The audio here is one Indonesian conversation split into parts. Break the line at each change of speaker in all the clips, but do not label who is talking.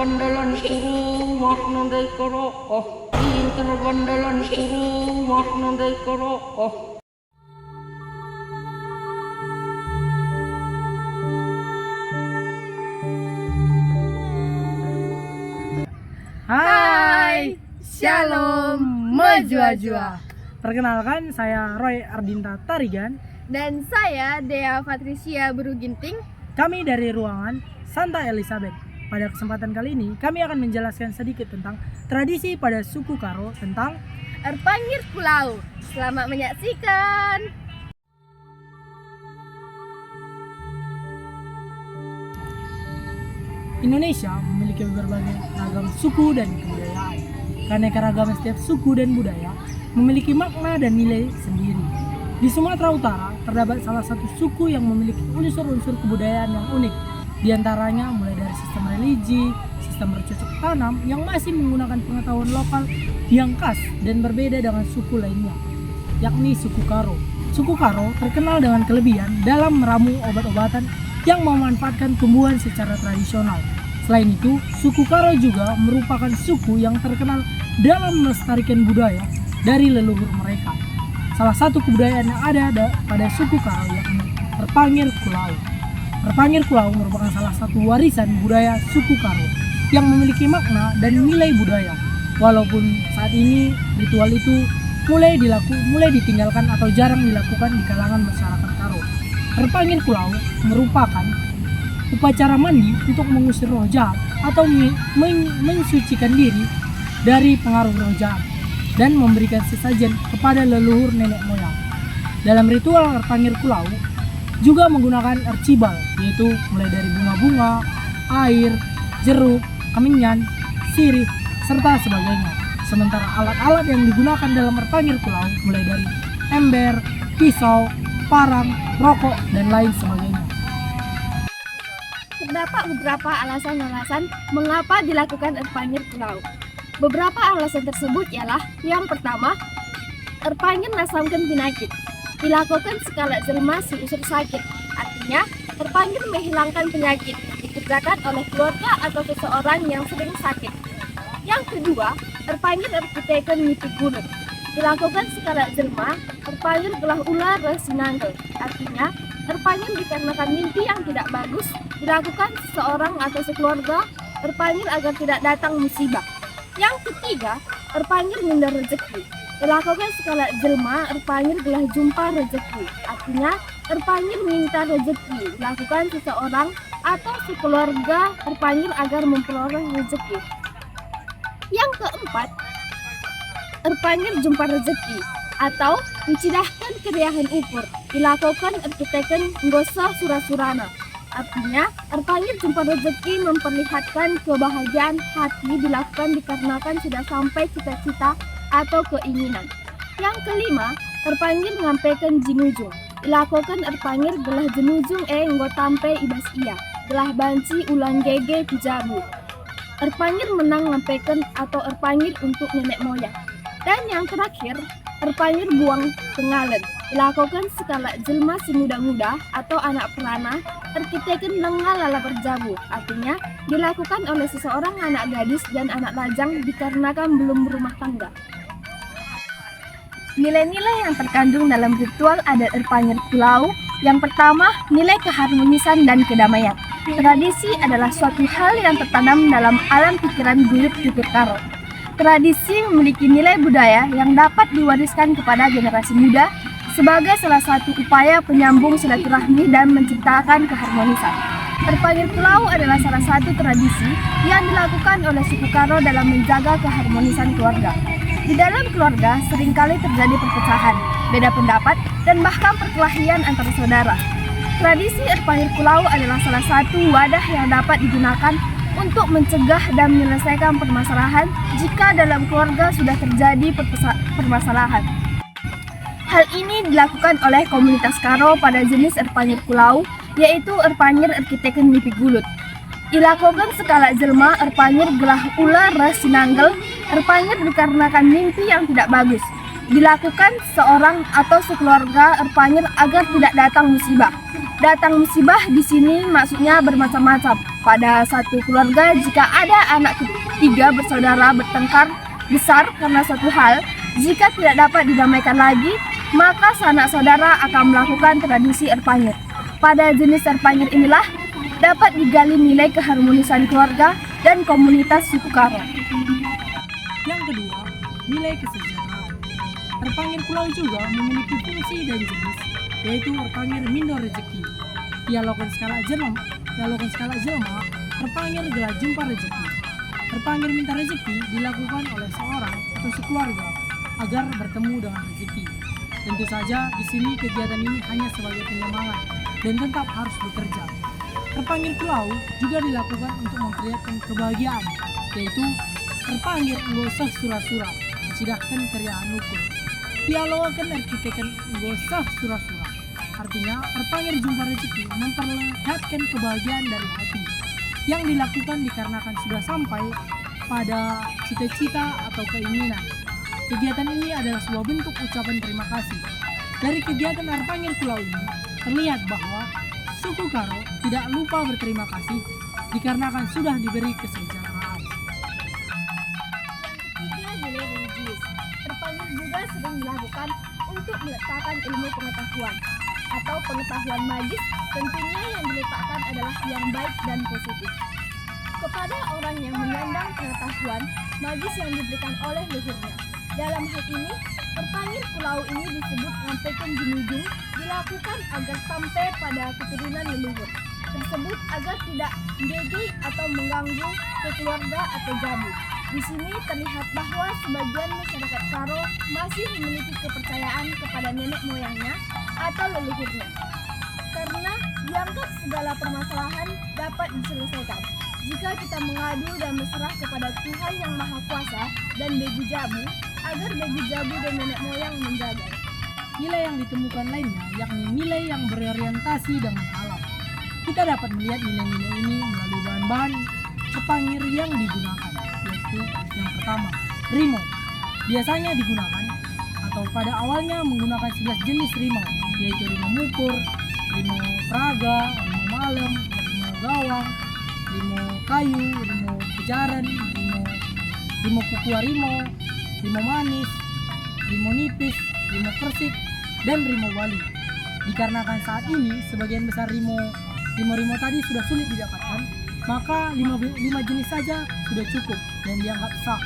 bandalan kuru makna day karo pinter bandalan kuru makna day karo
Hai, Shalom, Mejua-jua.
Perkenalkan, saya Roy Ardinta Tarigan.
Dan saya Dea Patricia Beruginting.
Kami dari ruangan Santa Elizabeth. Pada kesempatan kali ini, kami akan menjelaskan sedikit tentang tradisi pada suku Karo tentang
Erpanyir Pulau. Selamat menyaksikan.
Indonesia memiliki berbagai ragam suku dan kebudayaan. Karena keragaman setiap suku dan budaya memiliki makna dan nilai sendiri. Di Sumatera Utara terdapat salah satu suku yang memiliki unsur-unsur kebudayaan yang unik. Di antaranya mulai dari sistem religi, sistem bercocok tanam yang masih menggunakan pengetahuan lokal yang khas dan berbeda dengan suku lainnya, yakni suku Karo. Suku Karo terkenal dengan kelebihan dalam meramu obat-obatan yang memanfaatkan tumbuhan secara tradisional. Selain itu, suku Karo juga merupakan suku yang terkenal dalam melestarikan budaya dari leluhur mereka. Salah satu kebudayaan yang ada pada suku Karo yakni Erpanyir Pulau. Erpanyir Pulau merupakan salah satu warisan budaya suku Karo yang memiliki makna dan nilai budaya. Walaupun saat ini ritual itu mulai ditinggalkan atau jarang dilakukan di kalangan masyarakat Karo. Erpanyir Pulau merupakan upacara mandi untuk mengusir roh jahat atau mensucikan diri dari pengaruh roh jahat dan memberikan sesajen kepada leluhur nenek moyang. Dalam ritual Erpanyir Pulau juga menggunakan ercibal, yaitu mulai dari bunga-bunga, air, jeruk, kemenyan, sirih, serta sebagainya. Sementara alat-alat yang digunakan dalam Erpanyir Pulau mulai dari ember, pisau, parang, rokok, dan lain sebagainya.
Terdapat beberapa alasan-alasan mengapa dilakukan Erpanyir Pulau. Beberapa alasan tersebut ialah: yang pertama, Erpanyir nasamkan penyakit. Dilakukan sekala jelma si usur sakit. Artinya, Erpanyir menghilangkan penyakit dikerjakan oleh keluarga atau seseorang yang sering sakit. Yang kedua, Erpanyir erkiteken miti gunung. Dilakukan sekala jelma, Erpanyir gelah ular resinangkel. Artinya, Erpanyir dikarenakan mimpi yang tidak bagus dilakukan seseorang atau sekeluarga Erpanyir agar tidak datang musibah. Yang ketiga, Erpanyir minta rezeki. Dilakukan sekala jelma, Erpanyir gelah jumpa rezeki. Artinya, Erpanyir minta rezeki. Dilakukan seseorang atau sekeluarga Erpanyir agar memperoleh rezeki. Yang keempat, Erpanyir jumpa rezeki atau mencidahkan keriahan ukur. Dilakukan erkiteken nggoso surasurana. Artinya, Erpanyir jumpa rezeki memperlihatkan kebahagiaan hati dilakukan dikarenakan sudah sampai cita-cita atau keinginan. Yang kelima, Erpanyir ngampaikan jinujung. Dilakukan Erpanyir gelah jenujung nggo tampe ibas iya. Gelah banci ulang gege pijabu. Erpanyir menang ngampaikan atau Erpanyir untuk nenek moyang. Dan yang terakhir, Erpanyir buang pengalen. Dilakukan sekala jelma si muda-muda atau anak perana erkiteken nengal lala berjabu. Artinya, dilakukan oleh seseorang anak gadis dan anak lajang dikarenakan belum berumah tangga. Nilai-nilai yang terkandung dalam ritual adat Erpanyir Pulau. Yang pertama, nilai keharmonisan dan kedamaian. Tradisi adalah suatu hal yang tertanam dalam alam pikiran buyut tutur Karo. Tradisi memiliki nilai budaya yang dapat diwariskan kepada generasi muda sebagai salah satu upaya penyambung silaturahmi dan menciptakan keharmonisan. Erpanyir Pulau adalah salah satu tradisi yang dilakukan oleh suku Karo dalam menjaga keharmonisan keluarga. Di dalam keluarga seringkali terjadi perpecahan, beda pendapat, dan bahkan perkelahian antara saudara. Tradisi Erpanyir Pulau adalah salah satu wadah yang dapat digunakan untuk mencegah dan menyelesaikan permasalahan jika dalam keluarga sudah terjadi permasalahan. Hal ini dilakukan oleh komunitas Karo pada jenis Erpanyir Pulau, yaitu Erpanyir erkiteken mimpi gulut. Dilakukan sekala jelma Erpanyir gelah ular resinanggel. Erpanyir dikarenakan mimpi yang tidak bagus. dilakukan seorang atau sekeluarga Erpanyir agar tidak datang musibah. Datang musibah di sini maksudnya bermacam-macam. Pada satu keluarga jika ada anak ketiga bersaudara bertengkar besar karena satu hal, jika tidak dapat didamaikan lagi, maka sanak saudara akan melakukan tradisi Erpanyir. Pada jenis Erpanyir inilah dapat digali nilai keharmonisan keluarga dan komunitas suku Karo.
Yang kedua, nilai kesejahteraan. Erpanyir Pulau juga memiliki fungsi dan jenis, yaitu Erpanyir Mindo Rezeki. Dialogkan skala jelma, Erpanyir gelar jumpa rezeki. Erpanyir minta rezeki dilakukan oleh seorang atau sekeluarga agar bertemu dengan rezeki. Tentu saja di sini kegiatan ini hanya sebagai penyemangat dan tetap harus bekerja. Erpanyir Pulau juga dilakukan untuk memperlihatkan kebahagiaan, yaitu Erpanyir nggosah sura-sura, cidahkan keriaan ukur. Dialogkan arkitekan nggosah sura-sura. Artinya, Erpanyir jumpa rezeki memperlihatkan kebahagiaan dari hati yang dilakukan dikarenakan sudah sampai pada cita-cita atau keinginan. Kegiatan ini adalah sebuah bentuk ucapan terima kasih. Dari kegiatan Erpanyir Pulau ini, terlihat bahwa suku Karo tidak lupa berterima kasih dikarenakan sudah diberi kesejahteraan.
Ketiga, nilai religius. Erpanyir juga sering dilakukan untuk meletakkan ilmu pengetahuan atau pengetahuan magis, tentunya yang diletakkan adalah yang baik dan positif. Kepada orang yang menyandang pengetahuan magis yang diberikan oleh leluhurnya. Dalam hal ini, Erpanyir Pulau ini disebut ngampeken junujung dilakukan agar sampai pada keturunan leluhur tersebut agar tidak menggigit atau mengganggu ke keluarga atau jabu. Di sini terlihat bahwa sebagian masyarakat Karo masih memiliki kepercayaan kepada nenek moyangnya atau leluhurnya, karena dianggap segala permasalahan dapat diselesaikan jika kita mengadu dan berserah kepada Tuhan Yang Maha Kuasa dan Begu Jabu agar Begu Jabu dan nenek moyang menjaga.
Nilai yang ditemukan lainnya yakni nilai yang berorientasi dengan alam. Kita dapat melihat nilai-nilai ini melalui bahan-bahan Erpanyir yang digunakan, yaitu yang pertama, rimau. Biasanya digunakan atau pada awalnya menggunakan 11 jenis rimau, yaitu rimau mukur, rimau praga, rimau malam, rimau gawang, rimau kayu, rimau kejaran, rimau kuku harimau, rimau manis, rimau nipis, rimau persik, dan rimau wali. Dikarenakan saat ini sebagian besar rimau tadi sudah sulit didapatkan, maka 5 jenis saja sudah cukup dan dianggap sah.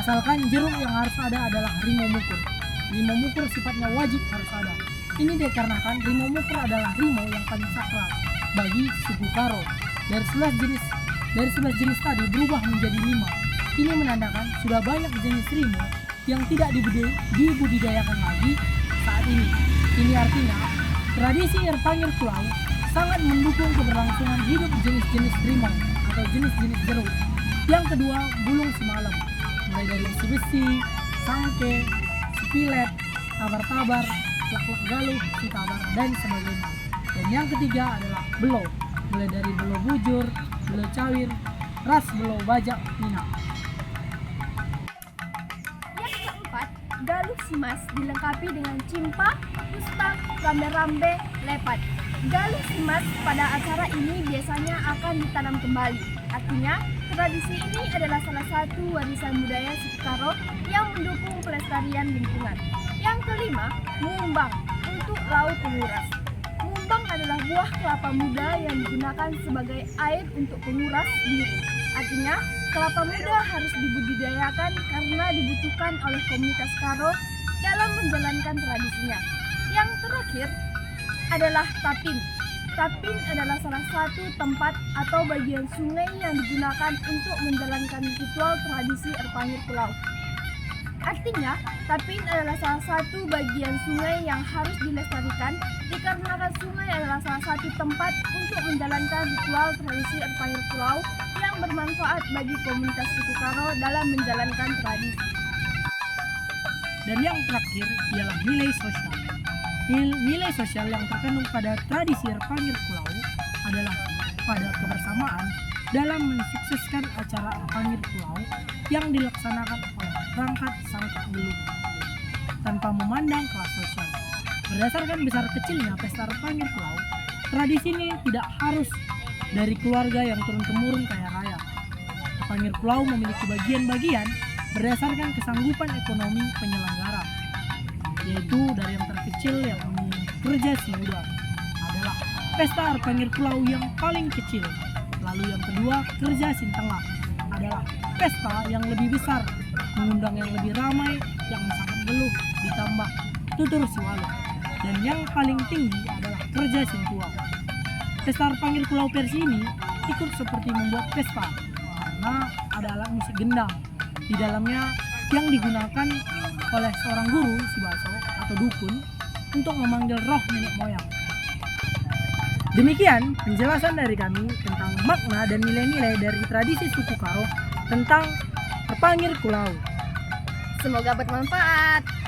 Asalkan jeruk yang harus ada adalah rimau mukur. Rimau mukur sifatnya wajib harus ada. Ini dikarenakan rimau mukur adalah rimau yang paling sakral bagi suku Karo. Dari 11 jenis tadi berubah menjadi 5. Ini menandakan sudah banyak jenis rimau yang tidak dibudidayakan lagi saat ini. Ini artinya tradisi Erpanyir Pulau sangat mendukung keberlangsungan hidup jenis-jenis rimau atau jenis-jenis jeruk. Yang kedua, bulung semalam, mulai dari besi-besi, sangke, sepilet, tabar-tabar, lak-lak galuh, sitabar, dan sebagainya. Dan yang ketiga adalah belo, mulai dari belo bujur, belo cawir, ras belo bajak, minang.
Yang keempat, galuh simas dilengkapi dengan cimpa, pusta, rambe-rambe, lepat. Galuh simas pada acara ini biasanya akan ditanam kembali. Artinya, tradisi ini adalah salah satu warisan budaya suku Karo yang mendukung pelestarian lingkungan. Yang kelima, mumbang untuk laut penguras. Mumbang adalah buah kelapa muda yang digunakan sebagai air untuk penguras diri. Artinya, kelapa muda harus dibudidayakan karena dibutuhkan oleh komunitas Karo dalam menjalankan tradisinya. Yang terakhir adalah tapin. Tapin adalah salah satu tempat atau bagian sungai yang digunakan untuk menjalankan ritual tradisi Erpanyir Pulau. Artinya, tapin adalah salah satu bagian sungai yang harus dilestarikan dikarenakan sungai adalah salah satu tempat untuk menjalankan ritual tradisi Erpanyir Pulau yang bermanfaat bagi komunitas suku Karo dalam menjalankan tradisi.
Dan yang terakhir ialah nilai sosial. Nilai sosial yang terkandung pada tradisi Erpanyir Pulau adalah pada kebersamaan dalam mensukseskan acara Erpanyir Pulau yang dilaksanakan oleh perangkat sangka leluhur. tanpa memandang kelas sosial. Berdasarkan besar kecilnya pesta Arpangir Pulau, tradisi ini tidak harus dari keluarga yang turun-temurun kaya raya. Arpangir Pulau memiliki bagian-bagian berdasarkan kesanggupan ekonomi penyelenggara, yaitu dari yang terkecil yang kerja si muda adalah pesta Arpangir Pulau yang paling kecil. Lalu yang kedua, kerja sin tengah adalah pesta yang lebih besar, mengundang yang lebih ramai, yang sangat geluh, ditambah tutur siwalu. Dan yang paling tinggi adalah kerja sin tua. Pesta Arpangir Pulau versi ini ikut seperti membuat pesta karena ada alat musik gendang di dalamnya yang digunakan oleh seorang guru si baso atau dukun untuk memanggil roh nenek moyang. Demikian penjelasan dari kami tentang makna dan nilai-nilai dari tradisi suku Karo tentang Arpangir Pulau.
Semoga bermanfaat.